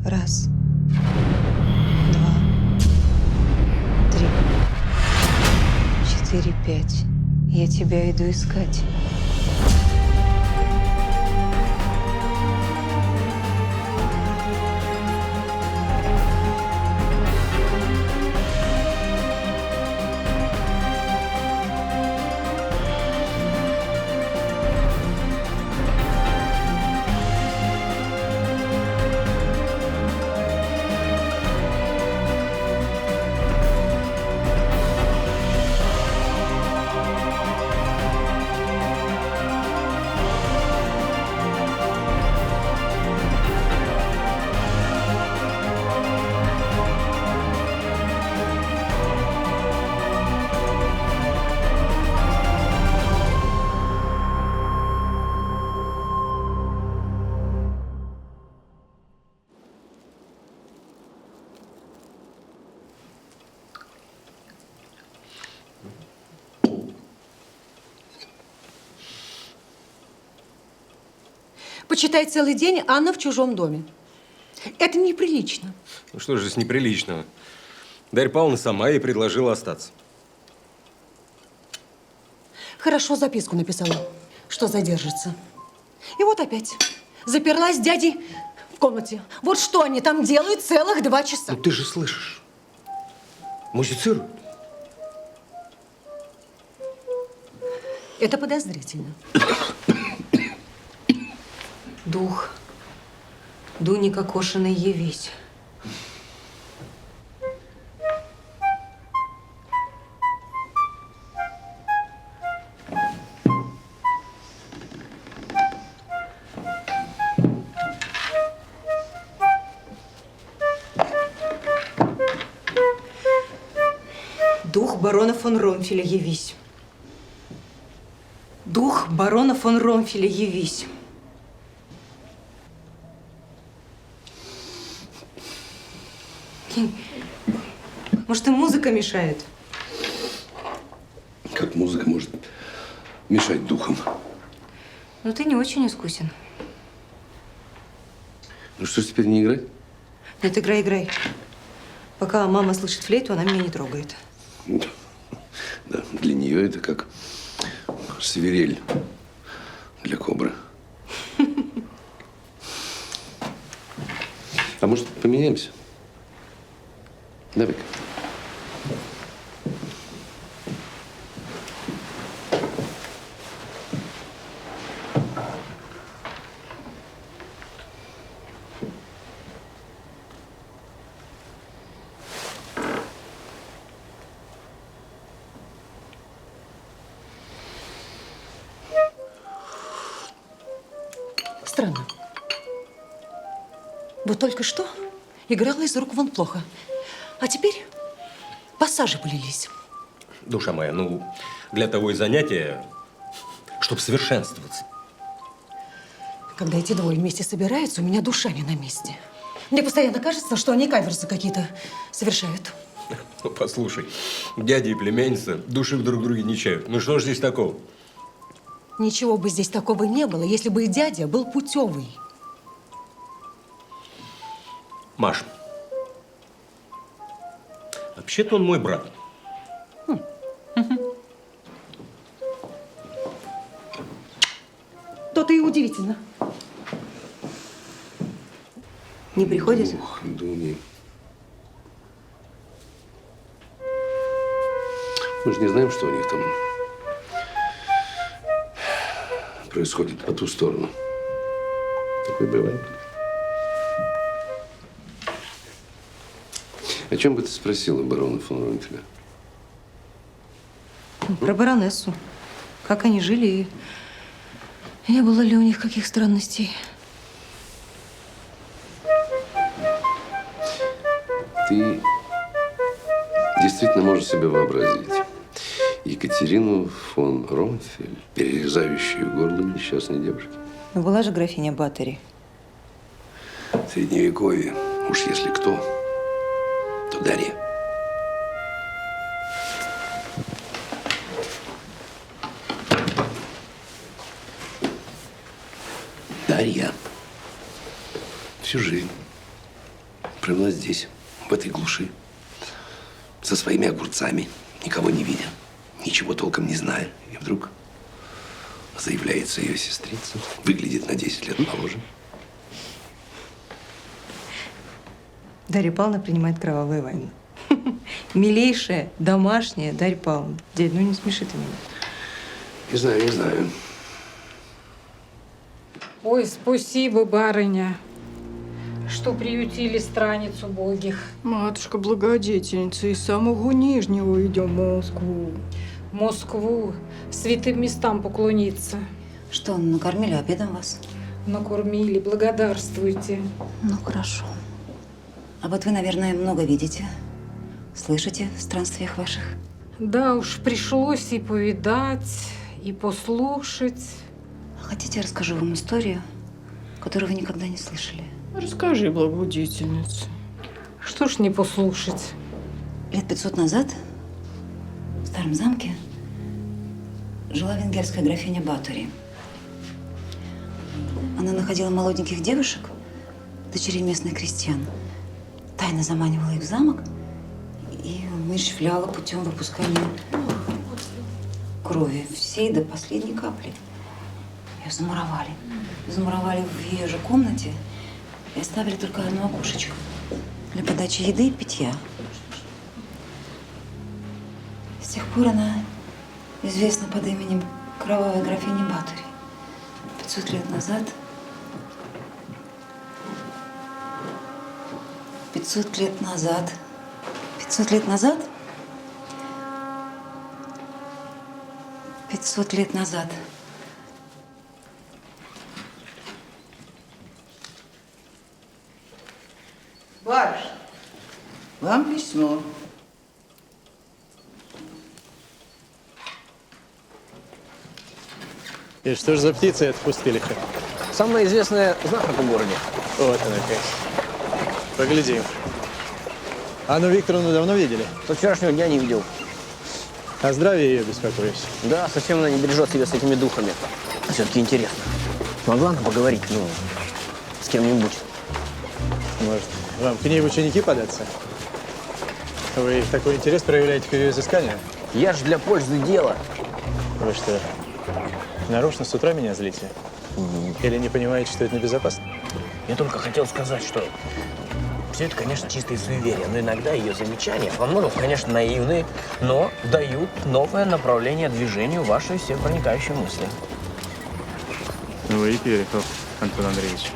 Раз, два, три, 4, 5. Я тебя иду искать. Почитай, целый день Анна в чужом доме. Это неприлично. Ну что же здесь неприличного? Дарья Павловна сама ей предложила остаться. Хорошо записку написала, что задержится. И вот опять заперлась с дядей в комнате. Вот что они там делают целых 2 часа. Ну ты же слышишь. Музицируют. Это подозрительно. Дух, Дуни Кокошиной, явись. Дух барона фон Ромфеля, явись. Дух барона фон Ромфеля, явись. Может, и музыка мешает? Как музыка может мешать духам? Ну, ты не очень искусен. Ну что ж теперь не играть? Нет, играй, играй. Пока мама слышит флейту, она меня не трогает. Да, для нее это как свирель для кобры. А может, поменяемся? Давай-ка. Странно. Вот только что играла из рук вон плохо. А теперь пассажи полились. Душа моя, ну, для того и занятия, чтобы совершенствоваться. Когда эти двое вместе собираются, у меня душа не на месте. Мне постоянно кажется, что они каверзы какие-то совершают. Ну, послушай, дядя и племянница души в друг друге не чают. Ну что ж здесь такого? Ничего бы здесь такого не было, если бы и дядя был путевый. Маш, вообще-то он мой брат. То-то и удивительно. Не приходит? Ох, Дуни. Мы же не знаем, что у них там происходит по ту сторону. Такое бывает. О чем бы ты спросила барона фон Ромфеля? Про баронессу. Как они жили и не было ли у них каких странностей. Ты действительно можешь себе вообразить Екатерину фон Ромфель, перерезающую горло несчастной девушки? Ну, была же графиня Баттери. Средневековье, уж если кто, то Дарья. Дарья всю жизнь Провела здесь, в этой глуши, со своими огурцами, никого не видя, ничего толком не зная. И вдруг заявляется ее сестрица, выглядит на 10 лет моложе. Дарья Павловна принимает кровавую войну. Милейшая, домашняя Дарья Павловна. Дядь, ну не смеши ты меня. Не знаю, не знаю. Ой, спасибо, барыня, что приютили страниц убогих. Матушка благодетельница, из самого Нижнего идем в Москву. Москву, святым местам поклониться. Что, накормили обедом вас? Накормили, благодарствуйте. Ну, хорошо. А вот вы, наверное, много видите, слышите в странствиях ваших? Да уж, пришлось и повидать, и послушать. Хотите, я расскажу вам историю, которую вы никогда не слышали? Расскажи, благодетельница. Что ж не послушать? Лет 500 назад в старом замке жила венгерская графиня Батори. Она находила молоденьких девушек, дочерей местных крестьян, тайно заманивала их в замок и умерщвляла путем выпускания крови всей до последней капли. Ее замуровали. Замуровали в ее же комнате и оставили только одно окошечко для подачи еды и питья. С тех пор она известна под именем Кровавой графини Батори. 500 лет назад 500 лет назад 500 лет назад 500 лет назад Барышня, вам письмо. И что ж за птица эта пустылиха? Самая известная знахарка в городе. Вот она какая. Поглядим. Анну Викторовну давно видели? Со вчерашнего дня не видел. О здравии ее беспокоюсь. Да, совсем она не бережет себя с этими духами. Все-таки интересно. Могла она поговорить, ну, с кем-нибудь? Может, вам к ней в ученики податься? Вы такой интерес проявляете к ее изысканию? Я же для пользы дела. Вы что, нарочно с утра меня злите? Или не понимаете, что это небезопасно? Я только хотел сказать, что все это, конечно, чистые суеверия, но иногда ее замечания, во многом, конечно, наивные, но дают новое направление движению вашей всепроникающей мысли. Вы и Перехов, Антон Андреевич.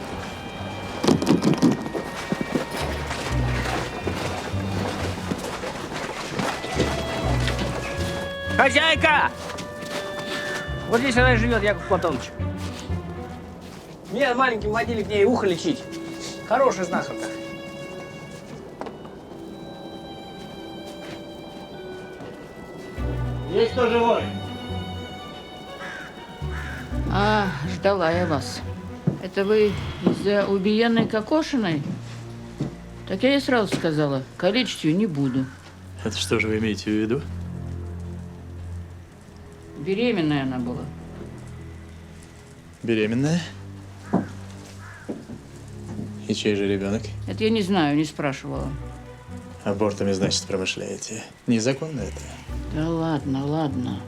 Хозяйка! Вот здесь она и живет, Яков Платоныч. Меня маленьким водили к ней ухо лечить. Хорошая знахарка. Есть кто живой? А, ждала я вас. Это вы из-за убиенной Кокошиной? Так я ей сразу сказала, калечить ее не буду. Это что же вы имеете в виду? Беременная она была. Беременная? И чей же ребенок? Это я не знаю, не спрашивала. Абортами, значит, промышляете. Незаконно это? Да ладно, ладно.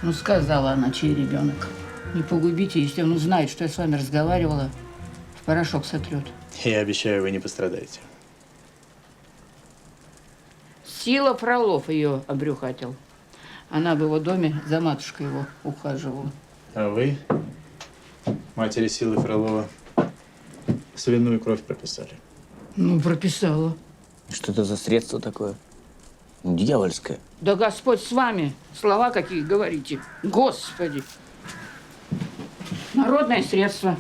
Ну, сказала она, чей ребенок. Не погубите, если он узнает, что я с вами разговаривала, в порошок сотрет. Я обещаю, вы не пострадаете. Сила Фролов ее обрюхатил. Она в его доме за матушкой его ухаживала. А вы, матери Силы Фролова, свиную кровь прописали. Ну, прописала. Что это за средство такое? Дьявольское. Да Господь с вами. Слова какие говорите. Господи. Народное средство.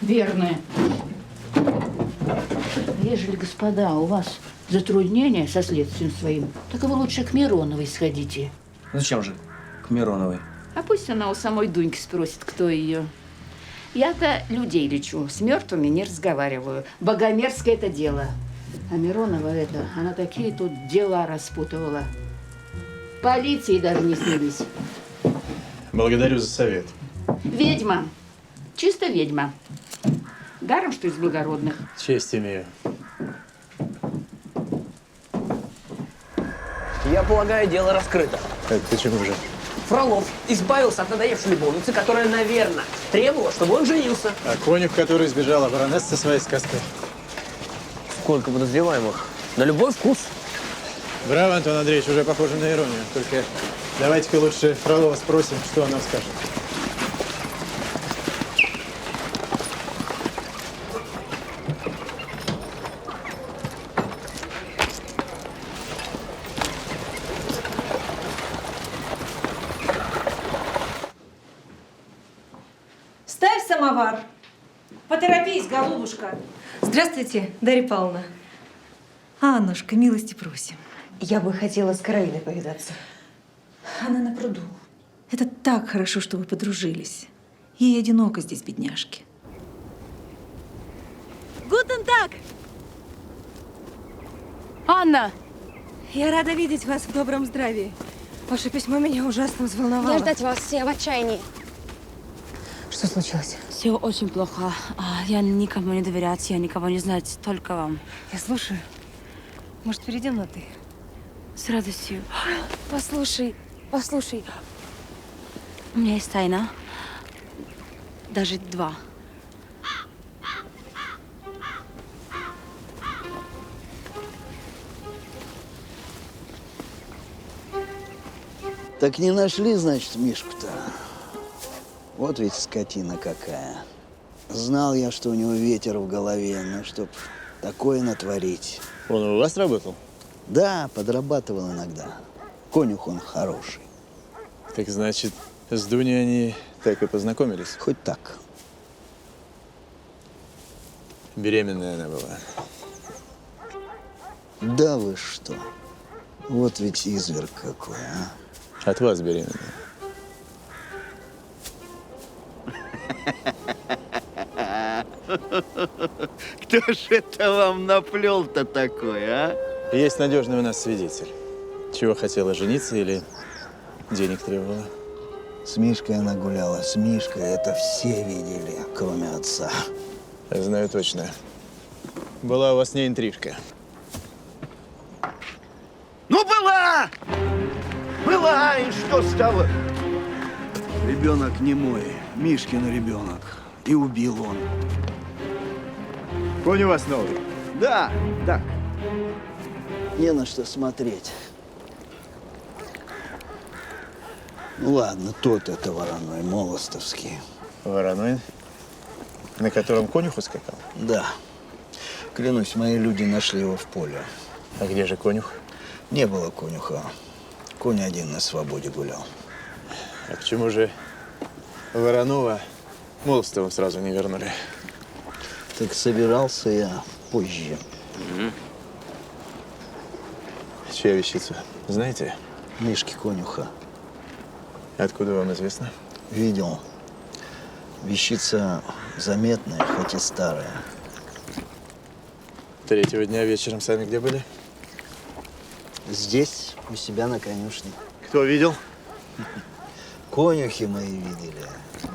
Верное. Ежели, господа, у вас затруднения со следствием своим, так вы лучше к Мироновой сходите. Зачем же к Мироновой? А пусть она у самой Дуньки спросит, кто ее. Я-то людей лечу, с мертвыми не разговариваю. Богомерзкое это дело. А Миронова это, она такие тут дела распутывала. Полиции даже не снились. Благодарю за совет. Ведьма. Чисто ведьма. Даром, что из благородных. Честь имею. Я полагаю, дело раскрыто. Так, почему же? Фролов избавился от надоевшей любовницы, которая, наверное, требовала, чтобы он женился. А конюх, который сбежал, а баронесс со своей сказкой? Сколько подозреваемых? На любой вкус. Браво, Антон Андреевич, уже похоже на иронию. Только давайте-ка лучше Фролова спросим, что он нам скажет. Ставь самовар. Поторопись, голубушка. Здравствуйте, Дарья Павловна. Аннушка, милости просим. Я бы хотела с Каролиной повидаться. Она на пруду. Это так хорошо, что вы подружились. Ей одиноко здесь, бедняжке. Гутен так! Анна! Я рада видеть вас в добром здравии. Ваше письмо меня ужасно взволновало. Я ждать вас, я в отчаянии. Что случилось? Все очень плохо. Я никому не доверять, я никого не знать, только вам. Я слушаю. Может, перейдем на «ты»? С радостью. Послушай, послушай. У меня есть тайна. Даже 2. Так не нашли, значит, Мишку-то? Вот ведь скотина какая. Знал я, что у него ветер в голове, но чтоб такое натворить. Он у вас работал? Да, подрабатывал иногда. Конюх он хороший. Так значит, с Дуней они так и познакомились? Хоть так. Беременная она была. Да вы что? Вот ведь изверг какой, а? От вас беременная. Кто ж это вам наплел-то такой, а? Есть надежный у нас свидетель. Чего хотела, жениться или денег требовала? С Мишкой она гуляла. С Мишкой это все видели, кроме отца. Я знаю точно. Была у вас не интрижка. Ну, была! Была, и что с того? Ребенок не мой, Мишкин ребенок. И убил он. Конь у вас новый? Да, так. Не на что смотреть. Ну ладно, тот это вороной, молостовский. Вороной? На котором конюх ускакал? Да. Клянусь, мои люди нашли его в поле. А где же конюх? Не было конюха. Конь один на свободе гулял. А почему же Воронова Молостовым сразу не вернули? Так собирался я позже. Чья вещица? Знаете? Мишки конюха. Откуда вам известно? Видел. Вещица заметная, хоть и старая. 3-го дня вечером сами где были? Здесь, у себя на конюшне. Кто видел? Конюхи мои видели.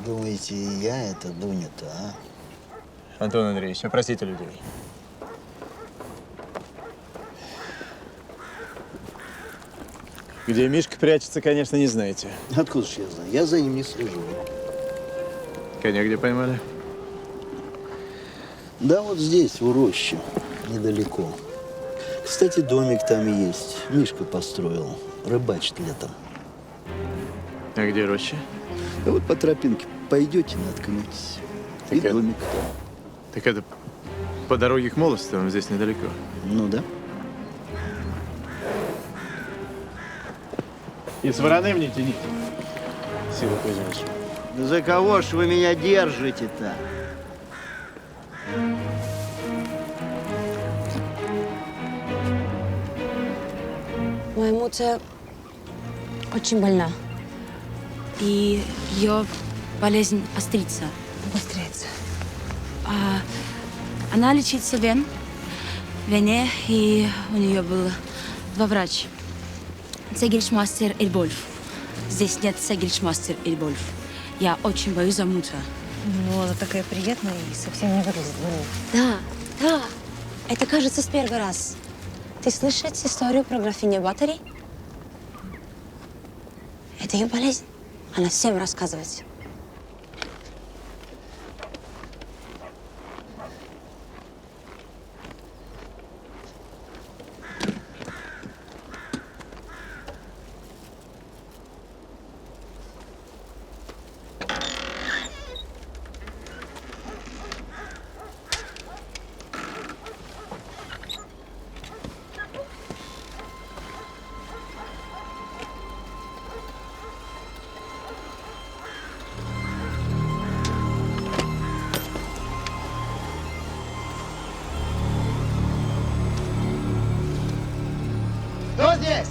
Думаете, и я это Дуня-то, а? Антон Андреевич, опросите людей. Где Мишка прячется, конечно, не знаете. Откуда ж я знаю? Я за ним не слежу. Коня где поймали? Да вот здесь, в роще, недалеко. Кстати, домик там есть. Мишка построил. Рыбачит летом. А где роща? Да вот по тропинке пойдете, наткнетесь. И Так домик. Так это по дороге к Молостовым, здесь недалеко. Ну да. И с вороным не тяните. Сила Кузьмич. Да за кого ж вы меня держите-то? Моя Муця очень больна. И ее болезнь острится. Обостряется. Она лечится в Вене, и у нее был 2 врача. Цегельшмастер и Вольф. Здесь нет цегельшмастер и Вольф. Я очень боюсь за Муця. Ну, она такая приятная и совсем не выглядит больной. Да, да. Это, кажется, с первый раз. Ты слышишь историю про графиню Батори? Это ее болезнь. Она всем рассказывает. Кто здесь?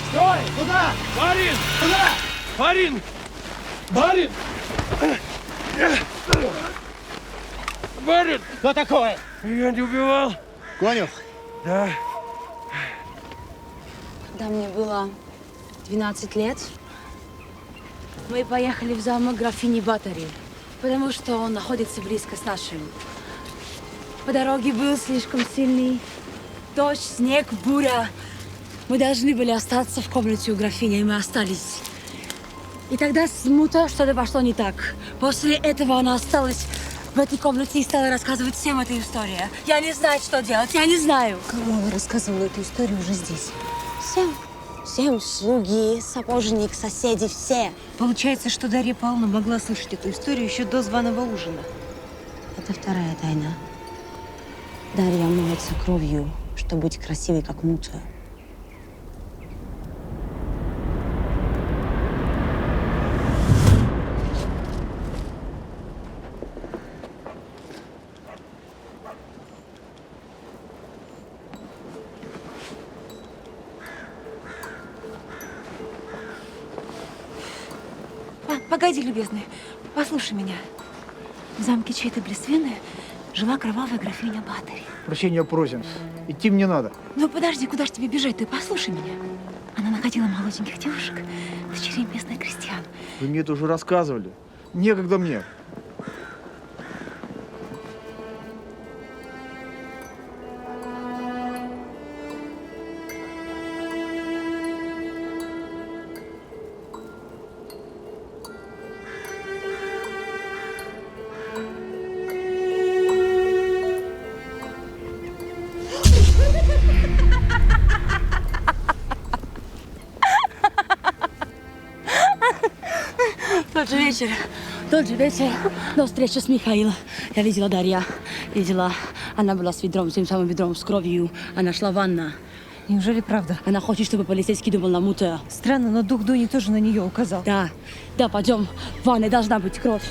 Стой! Куда? Барин! Куда? Барин! Барин! Барин! Кто такой? Я не убивал. Конюх? Да. Когда мне было 12 лет, мы поехали в замок графини Батори, потому что он находится близко с нашим. По дороге был слишком сильный дождь, снег, буря. Мы должны были остаться в комнате у графини, и мы остались. И тогда смута что-то пошло не так. После этого она осталась в этой комнате и стала рассказывать всем эту историю. Я не знаю, что делать, я не знаю. Кому она рассказывала эту историю уже здесь? Всем. Всем. Слуги, сапожник, соседи, все. Получается, что Дарья Павловна могла слышать эту историю еще до званого ужина. Это вторая тайна. Дарья моется кровью, чтобы быть красивой, как мута. Погоди, любезный, послушай меня. В замке чьей-то Блесвены жила кровавая графиня Батори. Прощения просим. Идти мне надо. Ну подожди, куда ж тебе бежать? Ты послушай меня. Она находила молоденьких девушек, дочерей местных крестьян. Вы мне это уже рассказывали. Некогда мне. Тот же вечер до встречи с Михаилом. Я видела Дарья. Видела. Она была с ведром, с тем самым ведром с кровью. Она шла в ванну. Неужели правда? Она хочет, чтобы полицейский думал на мута. Странно, но дух Дуни тоже на нее указал. Да, да, пойдем. В ванной должна быть кровь.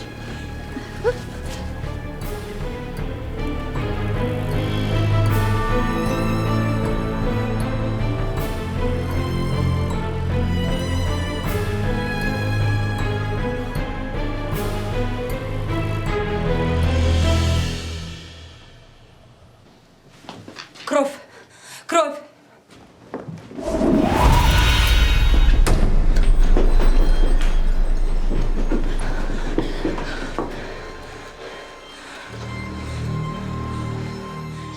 Кровь! Кровь!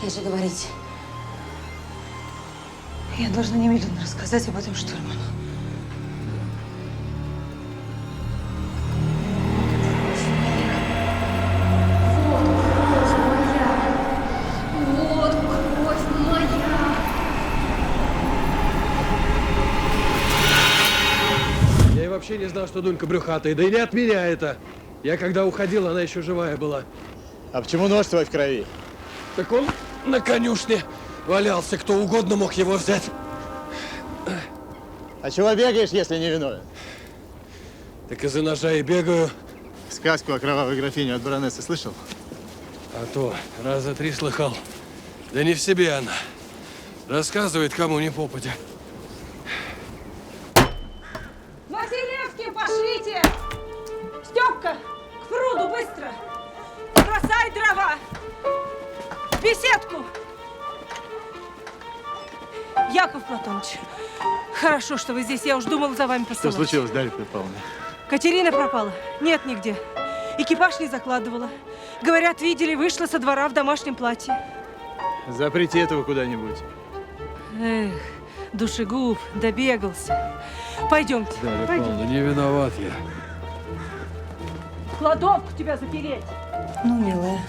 Я же говорить. Я должна немедленно рассказать об этом штурману. Вот кровь моя! Я и вообще не знал, что Дунька брюхатая. Да и не от меня это. Я когда уходил, она еще живая была. А почему нож твой в крови? Так он на конюшне валялся. Кто угодно мог его взять. А чего бегаешь, если не виновен? Так из-за ножа и бегаю. Сказку о кровавой графине от баронессы слышал? А то раза 3 слыхал. Да не в себе она. Рассказывает, кому не попадя. Василевский, пошлите! Степка, к пруду, быстро! Бросай дрова! В беседку! Яков Платоныч, хорошо, что вы здесь. Я уж думала за вами Что посылать. случилось, Дарья Павловна? Катерина пропала. Нет нигде. Экипаж не закладывала. Говорят, видели, вышла со двора в домашнем платье. Заприте этого куда-нибудь. Эх, душегуб, добегался. Пойдемте. Дарья пойдемте. Павловна, не виноват я. В кладовку тебя запереть. Ну, милая,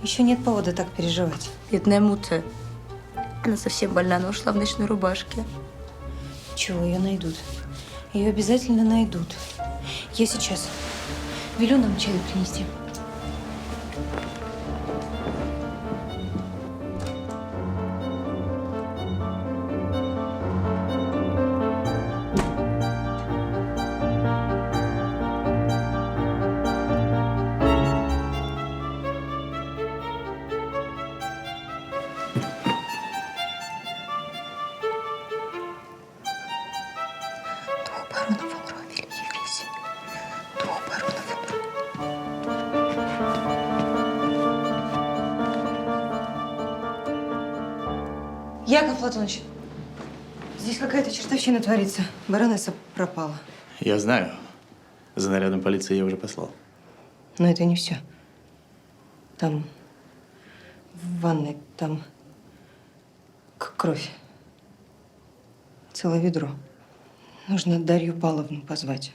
еще нет повода так переживать. Бедная Мута. Она совсем больна, она ушла в ночной рубашке. Чего, ее найдут? Ее обязательно найдут. Я сейчас велю нам чаю принести. Яков Платоныч, здесь какая-то чертовщина творится. Баронесса пропала. Я знаю. За нарядом полиции я уже послал. Но это не все. Там, в ванной, там кровь. Целое ведро. Нужно Дарью Павловну позвать.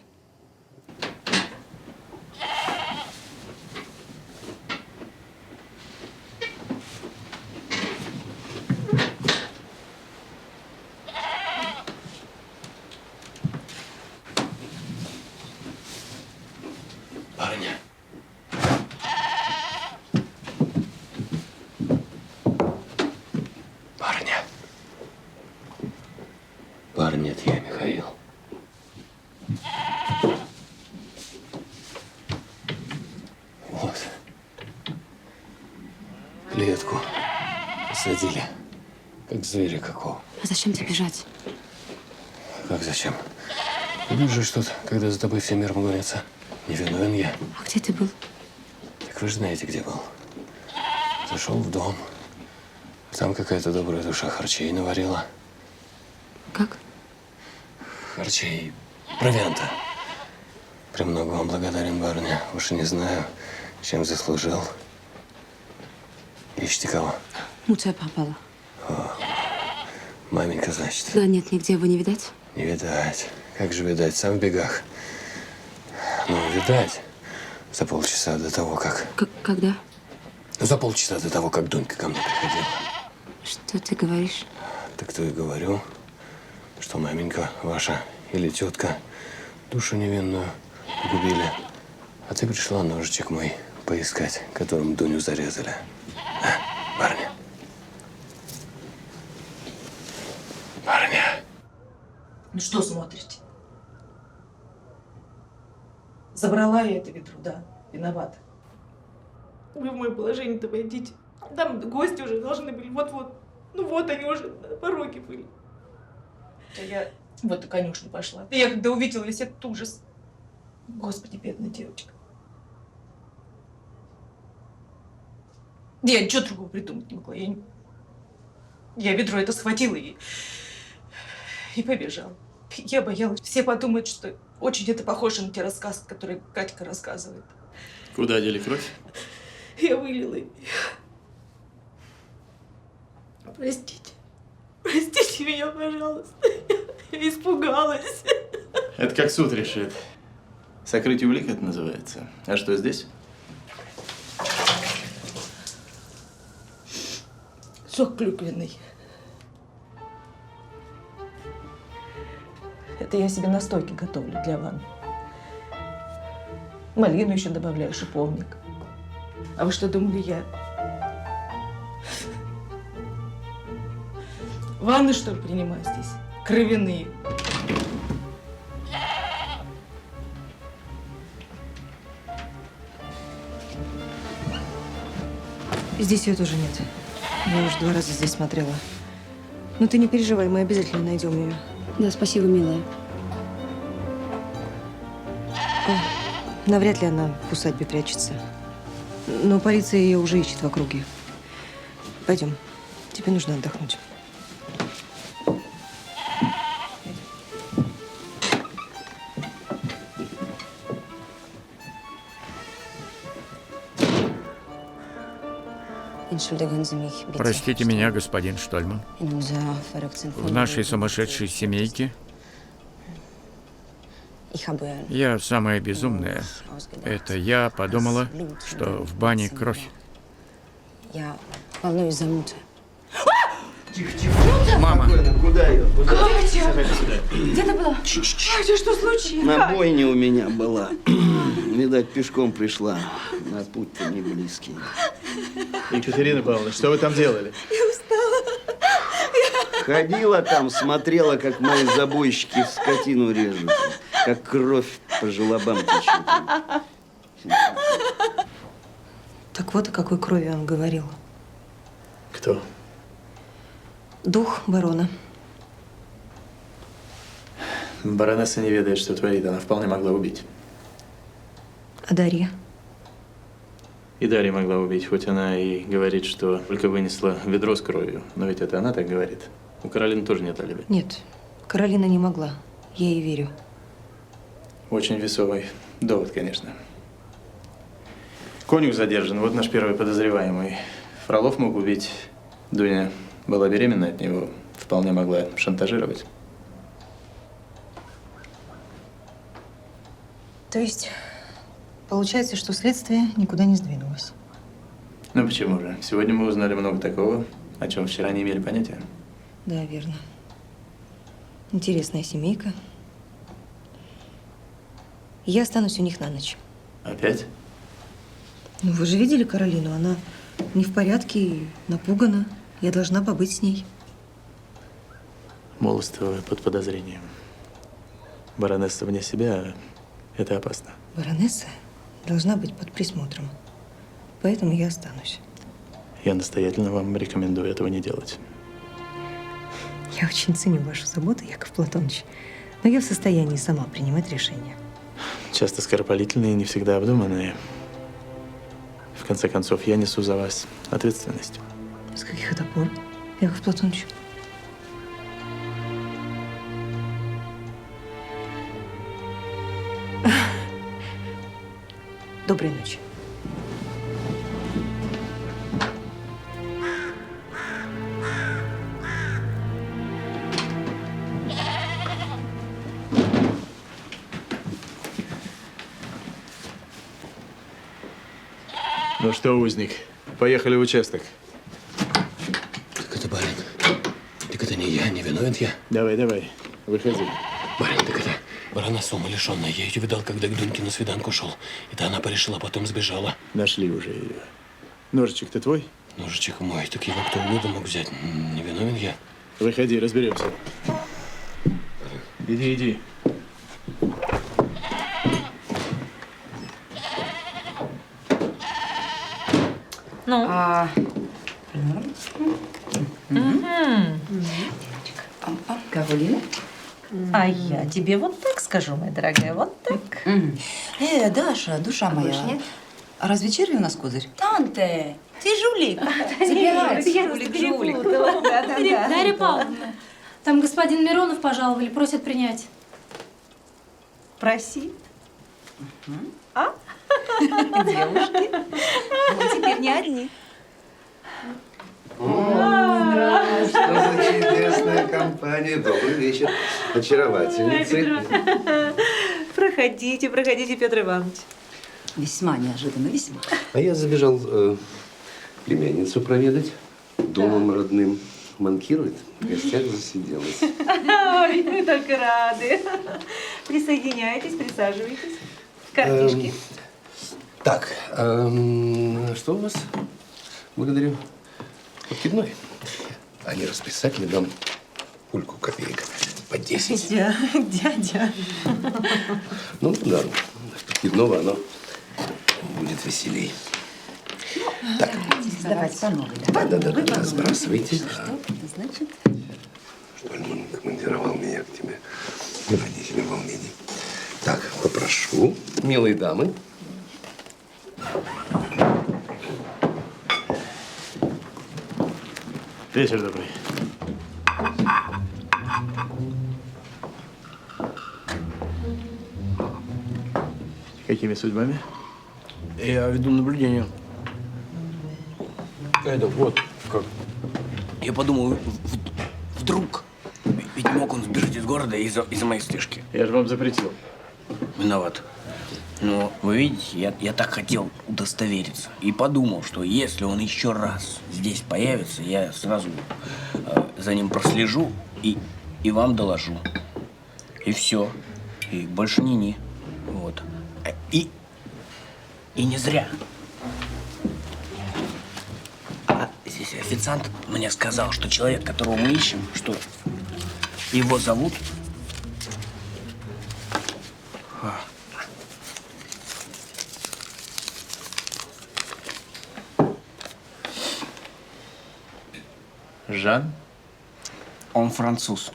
Барыня. Барыня. Барыня, это я, Михаил. Вот. Клетку посадили, как зверя какого. А зачем тебе бежать? Как зачем? Бежишь тут, когда за тобой всем миром гонятся. Не виновен я. А где ты был? Так вы же знаете, где был. Зашел в дом. Там какая-то добрая душа харчей наварила. Как? Харчей. Провианта. Премного вам благодарен, барыня. Уж и не знаю, чем заслужил. Ищите кого? Муция пропала. О, маменька, значит. Да нет, нигде его не видать. Не видать. Как же видать? Сам в бегах. Ну, видать. За полчаса до того, как... Когда? Ну, за полчаса до того, как Дунька ко мне приходила. Что ты говоришь? Так то и говорю, что маменька ваша или тетка душу невинную погубили. А ты пришла ножичек мой поискать, которым Дуню зарезали. А, барыня. Барыня. Ну что смотрите? Забрала я это ведро, да, виновата. Вы в мое положение-то войдите. Там гости уже должны были вот-вот. Ну вот они уже на пороге были. А я в эту конюшню пошла. И я когда увидела весь этот ужас. Господи, бедная девочка. Я ничего другого придумать не могла. Я ведро это схватила и побежала. Я боялась. Все подумают, что очень это похоже на те рассказы, которые Катька рассказывает. Куда дели кровь? Я вылила ее. Простите. Простите меня, пожалуйста. Я испугалась. Это как суд решит. Сокрытие улик это называется. А что здесь? Сок клюквенный. Это я себе настойки готовлю для ванны. Малину еще добавляю, шиповник. А вы что думали, я ванны, что ли, принимаю здесь? Кровяные. Здесь ее тоже нет. Я уже 2 раза здесь смотрела. Но ты не переживай, мы обязательно найдем ее. Да, спасибо, милая. Навряд ли она в усадьбе прячется. Но полиция ее уже ищет в округе. Пойдем. Тебе нужно отдохнуть. Entschuldigen Sie mich, bitte. Простите меня, господин Штольман. In unserer verrückten В нашей сумасшедшей семейке Ich habe я самая безумная. Это я подумала, что в бане кровь. Я волнуюсь за Муту. Мама. Куда ее? Катя! Где ты была? Катя, что случилось? На бойне у меня была. Видать, пешком пришла. На путь-то не близкий. Екатерина Павловна, что вы там делали? Я устала. Ходила там, смотрела, как мои забойщики скотину режут. Как кровь по желобам течет. Так вот о какой крови он говорил. Кто? Дух барона. Баронесса не ведает, что творит. Она вполне могла убить. А Дарья? И Дарья могла убить, хоть она и говорит, что только вынесла ведро с кровью. Но ведь это она так говорит. У Каролины тоже нет алиби. Нет, Каролина не могла. Я ей верю. Очень весомый довод, конечно. Конюх задержан. Вот наш первый подозреваемый. Фролов мог убить. Дуня была беременна от него. Вполне могла шантажировать. То есть, получается, что следствие никуда не сдвинулось. Ну почему же? Сегодня мы узнали много такого, о чем вчера не имели понятия. Да, верно. Интересная семейка. Я останусь у них на ночь. Опять? Ну, вы же видели Каролину? Она не в порядке и напугана. Я должна побыть с ней. Молодство под подозрением. Баронесса вне себя, это опасно. Баронесса должна быть под присмотром. Поэтому я останусь. Я настоятельно вам рекомендую этого не делать. Я очень ценю вашу заботу, Яков Платоныч. Но я в состоянии сама принимать решения. Часто скоропалительные и не всегда обдуманные. В конце концов, я несу за вас ответственность. С каких это пор, Яков Платоныч? Доброй ночи. Ну что, узник, поехали в участок. Так это барин. Так это не я, не виновен я. Давай, давай, выходи. Барин, так это баронесса умалишенная. Я ее видал, когда к Дуньке на свиданку шел. Это она порешила, потом сбежала. Нашли уже ее. Ножичек-то твой? Ножичек мой. Так его кто угодно мог взять. Не виновен я. Выходи, разберемся. Иди, иди. Ну? Каролина? А я тебе вот так скажу, моя дорогая, вот так. Даша, душа моя. Больше нет? А разве черви у нас козырь? Танте, Ты жулик. Забирай. Жулик. Дарья Павловна, там господин Миронов пожаловали, просят принять. Проси. А? Девушки, мы теперь не одни. Что за чудесная компания. Добрый вечер. Очаровательницы. Проходите, проходите, Петр Иванович. Весьма неожиданно, весьма. А я забежал племянницу проведать. Домом родным манкирует. В гостях засиделась. Ой, мы только рады. Присоединяйтесь, присаживайтесь. Картишки. Так, что у вас? Благодарю. Подкидной. А не расписать ли нам пульку копеек по 10? Дядя. Ну да, с подкидного оно будет веселей. Так. Давайте по новой. Да, сбрасывайте. Что это значит? Штольман командировал меня к тебе. Водителем волнений. Так, попрошу, милые дамы. Вечер добрый. Какими судьбами? Я веду наблюдение. Это вот как. Я подумал, вдруг. Ведь мог он сбежать из города из-за моей слежки. Я же вам запретил. Виноват. Но вы видите, я так хотел удостовериться. И подумал, что если он еще раз здесь появится, я сразу за ним прослежу и вам доложу. И все. И больше ни-ни. Вот. И не зря. А здесь официант мне сказал, что человек, которого мы ищем, что его зовут... Жан? Он француз.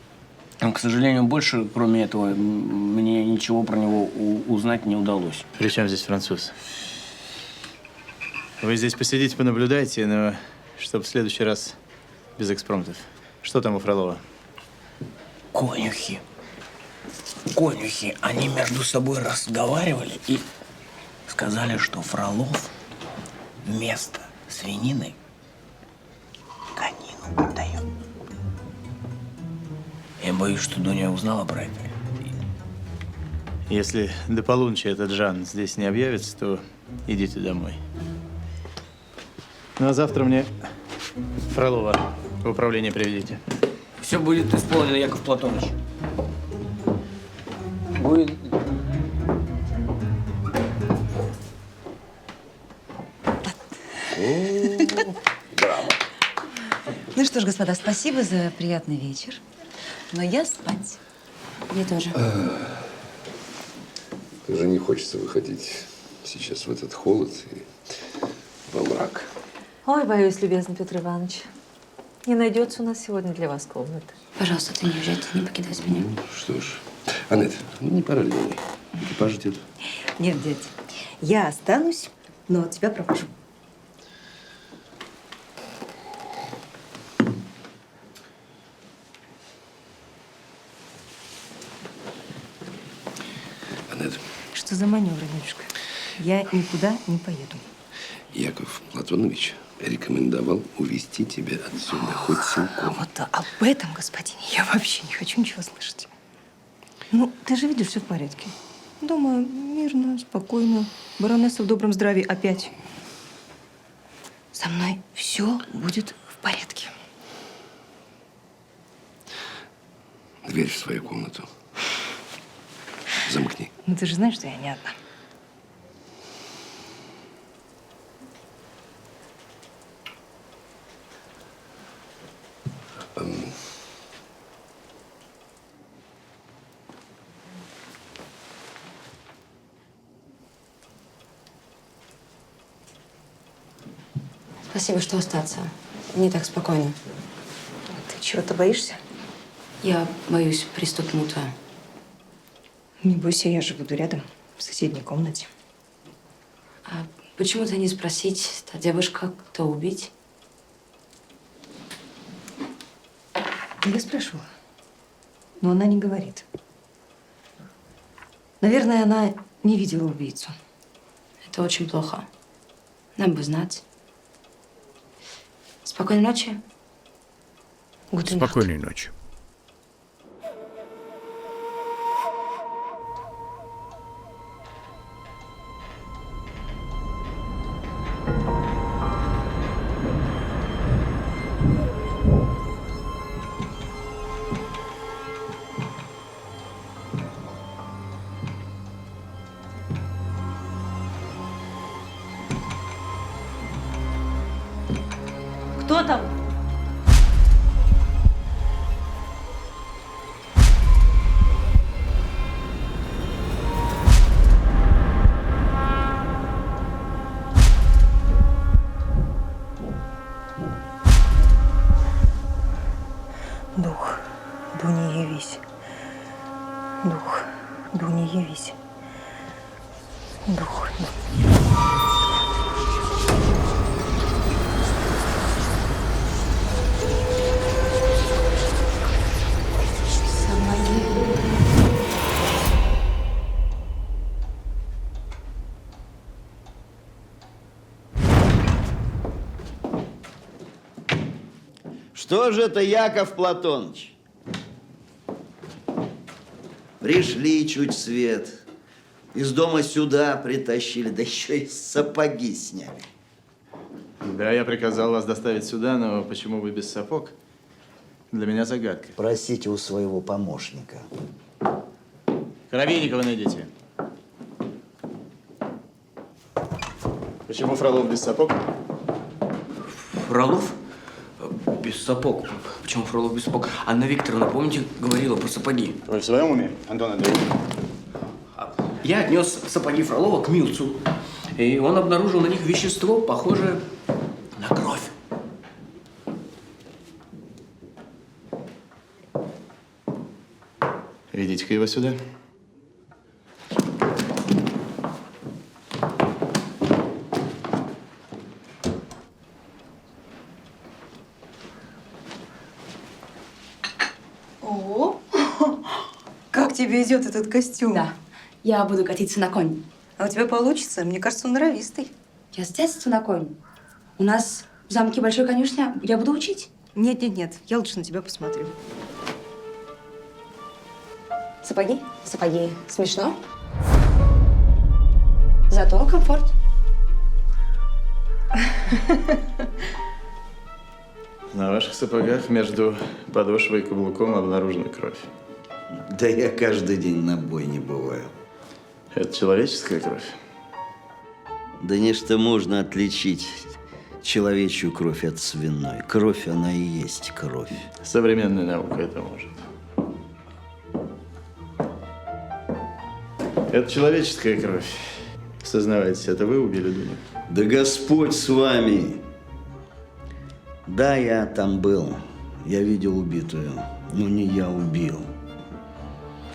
К сожалению, больше, кроме этого, мне ничего про него узнать не удалось. При чем здесь француз? Вы здесь посидите, понаблюдайте, но чтобы в следующий раз без экспромтов. Что там у Фролова? Конюхи. Конюхи. Они между собой разговаривали и сказали, что Фролов вместо свинины конину дает. Я боюсь, что Дуня узнала про это. Если до полуночи этот Жан здесь не объявится, то идите домой. Ну а завтра мне Фролова в управление приведите. Все будет исполнено, Яков Платоныч. Будет. Браво. Ну что ж, господа, спасибо за приятный вечер. Но я спать. Мне тоже. Уже не хочется выходить сейчас в этот холод и во мрак. Ой, боюсь, любезный Петр Иванович. Не найдется у нас сегодня для вас комнаты. Пожалуйста, ты не уезжайте, не покидайте меня. Что ж, Аннет, не пора ли домой? Экипаж ждет. Нет, дядя, я останусь, но тебя провожу. Аннет, Что за маневры, дядюшка? Я никуда не поеду. Яков Платонович рекомендовал увезти тебя отсюда хоть силком. Вот об этом, господин, я вообще не хочу ничего слышать. Ну, ты же видишь, все в порядке. Дома мирно, спокойно. Баронесса в добром здравии опять. Со мной все будет в порядке. Дверь в свою комнату замкни. Ну, ты же знаешь, что я не одна. Спасибо, что остаться. Мне так спокойно. Ты чего-то боишься? Я боюсь приступ мута. Не бойся, я же буду рядом, в соседней комнате. А почему-то не спросить, та девушка, кто убить? Да я спрашивала, но она не говорит. Наверное, она не видела убийцу. Это очень плохо. Нам бы знать. Спокойной ночи. Спокойной ночи. Кто там? Дух, Дуня, явись. Дух, Дуня, явись. Дух, Что же это, Яков Платоныч? Пришли чуть свет. Из дома сюда притащили, да еще и сапоги сняли. Да, я приказал вас доставить сюда, но почему вы без сапог? Для меня загадка. Просите у своего помощника. Коробейникова найдите. Почему Фролов без сапог? Фролов? Без сапог. Почему Фролов без сапог? Анна Викторовна, помните, говорила про сапоги? Вы в своем уме, Антон Андреевич? Я отнес сапоги Фролова к Милцу, и он обнаружил на них вещество, похожее на кровь. Ведите-ка его сюда. О, как тебе идет этот костюм? Да, я буду катиться на конь. А у тебя получится? Мне кажется, он норовистый. Я с детства на конь. У нас в замке большой конюшня. Я буду учить. Нет, я лучше на тебя посмотрю. Сапоги? Сапоги. Смешно. Зато комфорт. На ваших сапогах между подошвой и каблуком обнаружена кровь. Да я каждый день на бойне бываю. Это человеческая кровь? Да нечто можно отличить человечью кровь от свиной. Кровь, она и есть кровь. Современная наука это может. Это человеческая кровь. Сознавайтесь, это вы убили Дуню? Да Господь с вами. Да, я там был. Я видел убитую. Но не я убил.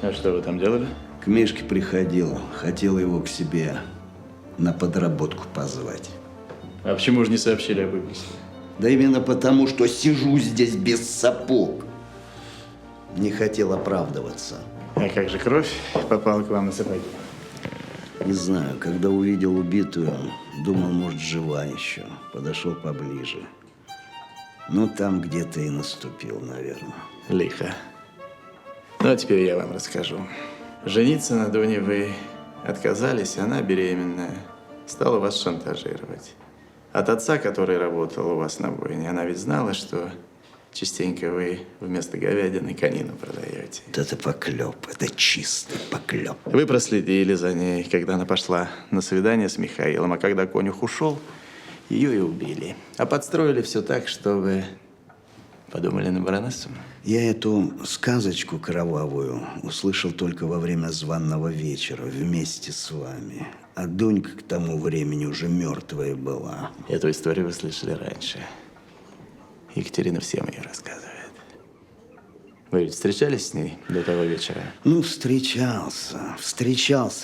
А что вы там делали? К Мишке приходил. Хотел его к себе на подработку позвать. А почему же не сообщили об убийстве? Да именно потому, что сижу здесь без сапог. Не хотел оправдываться. А как же кровь попала к вам на сапоги? Не знаю, когда увидел убитую, думал, может, жива еще. Подошел поближе. Ну, там где-то и наступил, наверное. Лихо. Ну, а теперь я вам расскажу. Жениться на Дуне вы отказались, она беременная. Стала вас шантажировать. От отца, который работал у вас на бойне, она ведь знала, что частенько вы вместо говядины конину продаете. Вот это поклеп, это чистый поклеп. Вы проследили за ней, когда она пошла на свидание с Михаилом, а когда конюх ушел, ее и убили. А подстроили все так, чтобы подумали на баронессу. Я эту сказочку кровавую услышал только во время званого вечера вместе с вами. А Дунька к тому времени уже мертвая была. Эту историю вы слышали раньше. Екатерина всем ее рассказывает. Вы ведь встречались с ней до того вечера? Ну, встречался.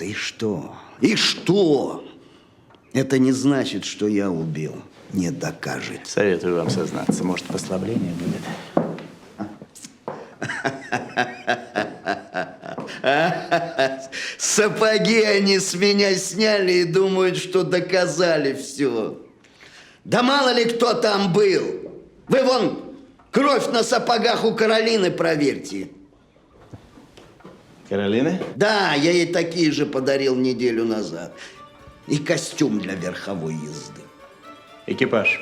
И что? И что? Это не значит, что я убил. Не докажет. Советую вам сознаться. Может, послабление будет. Сапоги они с меня сняли и думают, что доказали все. Да мало ли кто там был. Вы вон кровь на сапогах у Каролины проверьте. Каролины? Да, я ей такие же подарил неделю назад. И костюм для верховой езды. Экипаж.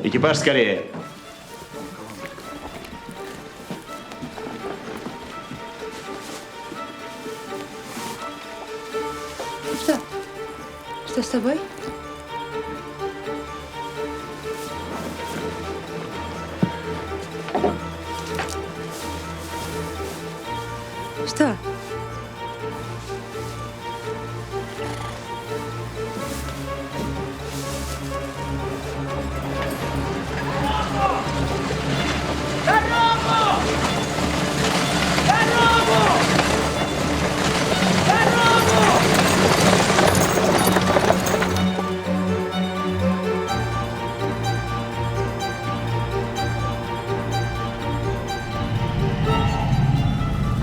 Экипаж скорее. Что? Что с тобой? Что?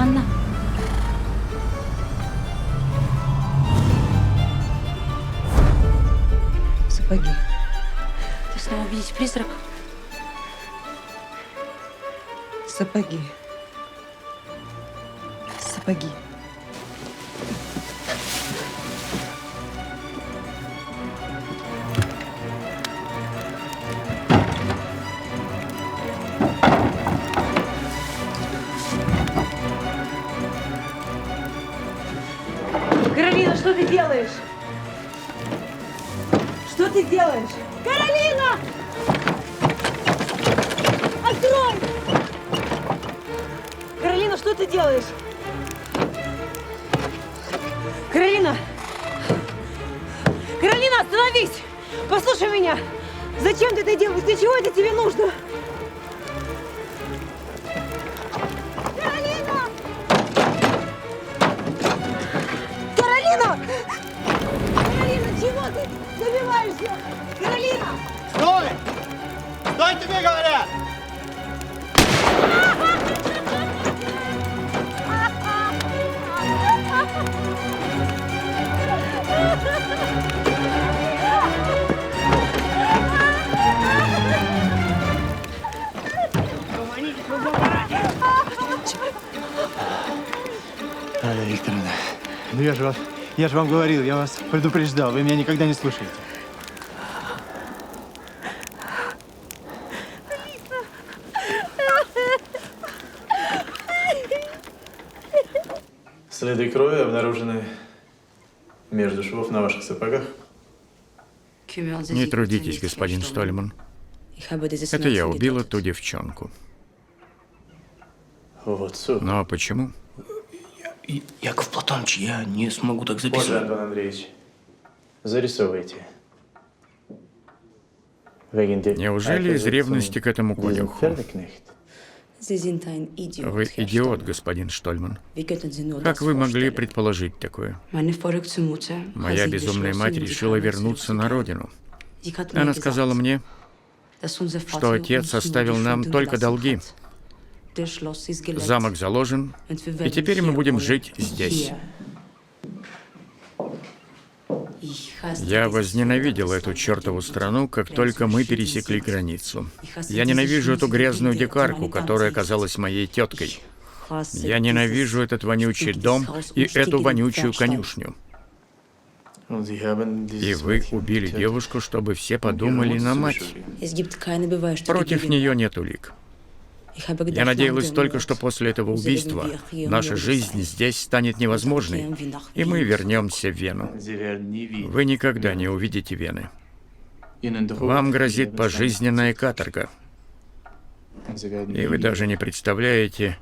Анна, Сапоги. Сапоги. Каролина, что ты делаешь? Что ты делаешь? Каролина! Открой! Каролина, что ты делаешь? Каролина! Каролина, остановись! Послушай меня! Зачем ты это делаешь? Для чего это тебе нужно? Каролина! Каролина! Каролина, чего ты добиваешься? Каролина! Стой! Стой, тебе говорят! Анна Викторовна, ну я же вам говорил, я вас предупреждал, вы меня никогда не слушаете. Следы крови обнаружены между швов на ваших сапогах. Не трудитесь, господин Штольман. Это я убила ту девчонку. Но почему? Яков Платонович, я не смогу так Позже, записывать. Антон Андреевич. Зарисовывайте. Неужели из ревности к этому конюху? Вы идиот, господин Штольман. Как вы могли предположить такое? Моя безумная мать решила вернуться на родину. Она сказала мне, что отец оставил нам только долги. Замок заложен, и теперь мы будем жить здесь. Я возненавидел эту чертову страну, как только мы пересекли границу. Я ненавижу эту грязную дикарку, которая оказалась моей теткой. Я ненавижу этот вонючий дом и эту вонючую конюшню. И вы убили девушку, чтобы все подумали на мать. Против нее нет улик. Я надеялась только, что после этого убийства наша жизнь здесь станет невозможной, и мы вернемся в Вену. Вы никогда не увидите Вены. Вам грозит пожизненная каторга. И вы даже не представляете,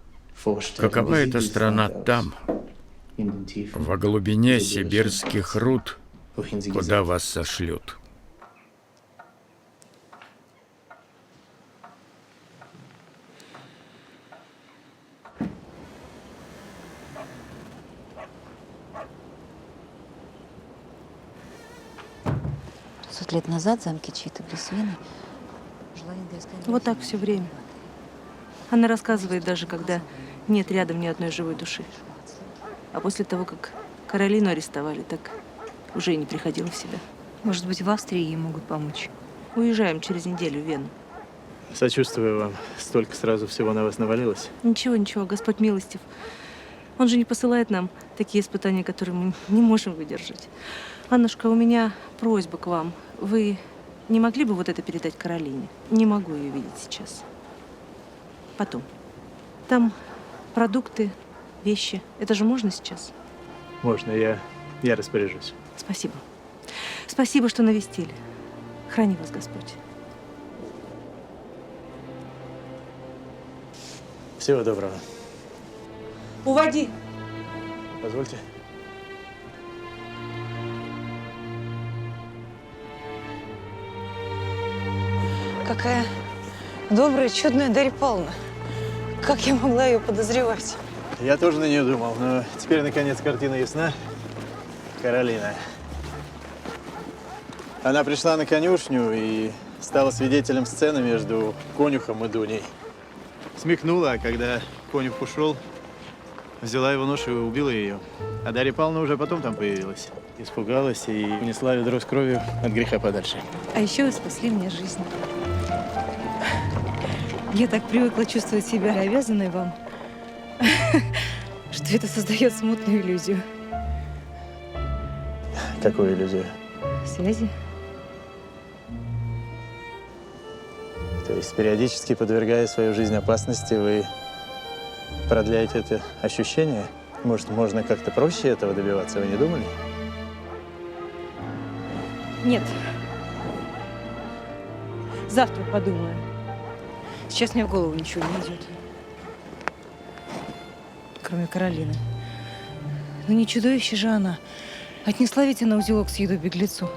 какова эта страна там, во глубине сибирских руд, куда вас сошлют. Лет назад замки чьи-то близ Вены жила индейская. Вот так все время. Она рассказывает даже, когда нет рядом ни одной живой души. А после того, как Каролину арестовали, так уже и не приходила в себя. Может быть, в Австрии ей могут помочь? Уезжаем через неделю в Вену. Сочувствую вам. Столько сразу всего на вас навалилось. Ничего, Господь милостив. Он же не посылает нам такие испытания, которые мы не можем выдержать. Аннушка, у меня просьба к вам. Вы не могли бы вот это передать Каролине? Не могу ее видеть сейчас. Потом. Там продукты, вещи. Это же можно сейчас? Можно, я распоряжусь. Спасибо. Спасибо, что навестили. Храни вас Господь. Всего доброго. Уводи! Позвольте. Какая добрая, чудная Дарья Павловна. Как я могла ее подозревать? Я тоже на нее думал, но теперь, наконец, картина ясна. Каролина. Она пришла на конюшню и стала свидетелем сцены между конюхом и Дуней. Смекнула, а когда конюх ушел, взяла его нож и убила ее. А Дарья Павловна уже потом там появилась. Испугалась и унесла ведро с кровью от греха подальше. А еще вы спасли мне жизнь. Я так привыкла чувствовать себя обязанной вам, что это создает смутную иллюзию. Какую иллюзию? Связи? То есть периодически подвергая свою жизнь опасности, вы продляете это ощущение? Может, можно как-то проще этого добиваться, вы не думали? Нет. Завтра подумаю. Сейчас мне в голову ничего не идет. Кроме Каролины. Ну не чудовище же она. Отнесла ведь она узелок с едой беглецу.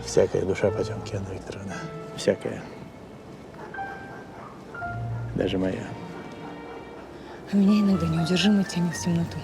Всякая душа потемки, Анна Викторовна. Всякая. Даже моя. А меня иногда неудержимо тянет в темноту.